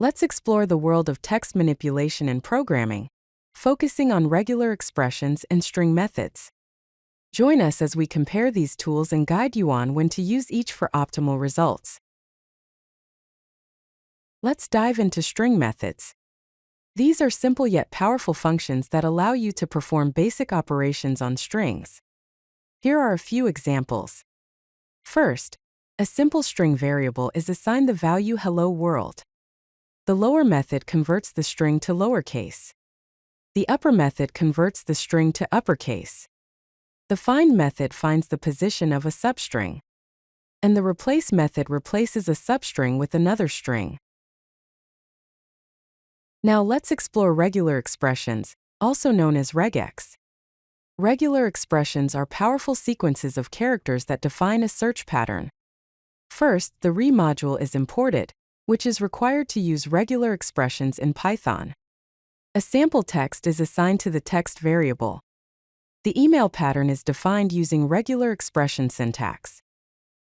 Let's explore the world of text manipulation and programming, focusing on regular expressions and string methods. Join us as we compare these tools and guide you on when to use each for optimal results. Let's dive into string methods. These are simple yet powerful functions that allow you to perform basic operations on strings. Here are a few examples. First, a simple string variable is assigned the value hello world. The lower method converts the string to lowercase. The upper method converts the string to uppercase. The find method finds the position of a substring. And the replace method replaces a substring with another string. Now let's explore regular expressions, also known as regex. Regular expressions are powerful sequences of characters that define a search pattern. First, the re module is imported, which is required to use regular expressions in Python. A sample text is assigned to the text variable. The email pattern is defined using regular expression syntax.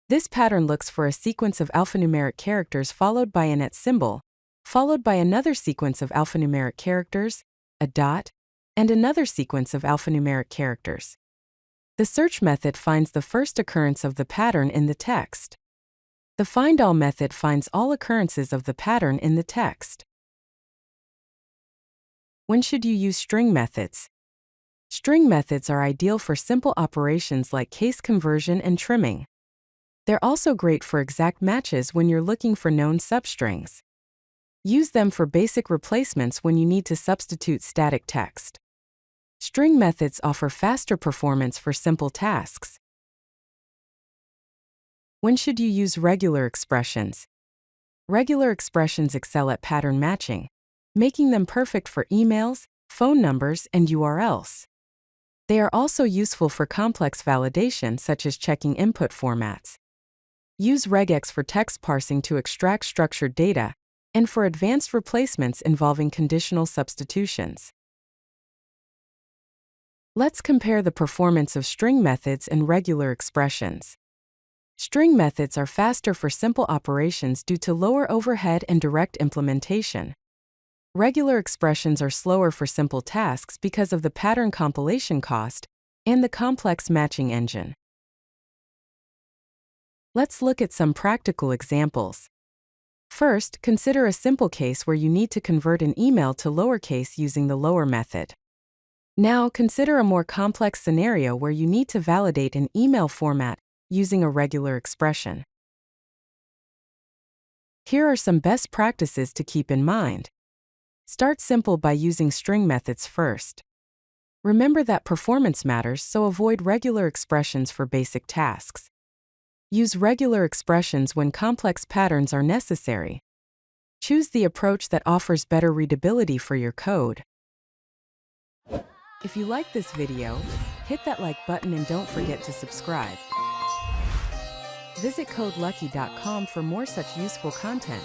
This pattern looks for a sequence of alphanumeric characters followed by an @ symbol, followed by another sequence of alphanumeric characters, a dot, and another sequence of alphanumeric characters. The search method finds the first occurrence of the pattern in the text. The findAll method finds all occurrences of the pattern in the text. When should you use string methods? String methods are ideal for simple operations like case conversion and trimming. They're also great for exact matches when you're looking for known substrings. Use them for basic replacements when you need to substitute static text. String methods offer faster performance for simple tasks. When should you use regular expressions? Regular expressions excel at pattern matching, making them perfect for emails, phone numbers, and URLs. They are also useful for complex validation such as checking input formats. Use regex for text parsing to extract structured data, and for advanced replacements involving conditional substitutions. Let's compare the performance of string methods and regular expressions. String methods are faster for simple operations due to lower overhead and direct implementation. Regular expressions are slower for simple tasks because of the pattern compilation cost and the complex matching engine. Let's look at some practical examples. First, consider a simple case where you need to convert an email to lowercase using the lower method. Now, consider a more complex scenario where you need to validate an email format using a regular expression. Here are some best practices to keep in mind. Start simple by using string methods first. Remember that performance matters, so avoid regular expressions for basic tasks. Use regular expressions when complex patterns are necessary. Choose the approach that offers better readability for your code. If you like this video, hit that like button and don't forget to subscribe. Visit CodeLucky.com for more such useful content.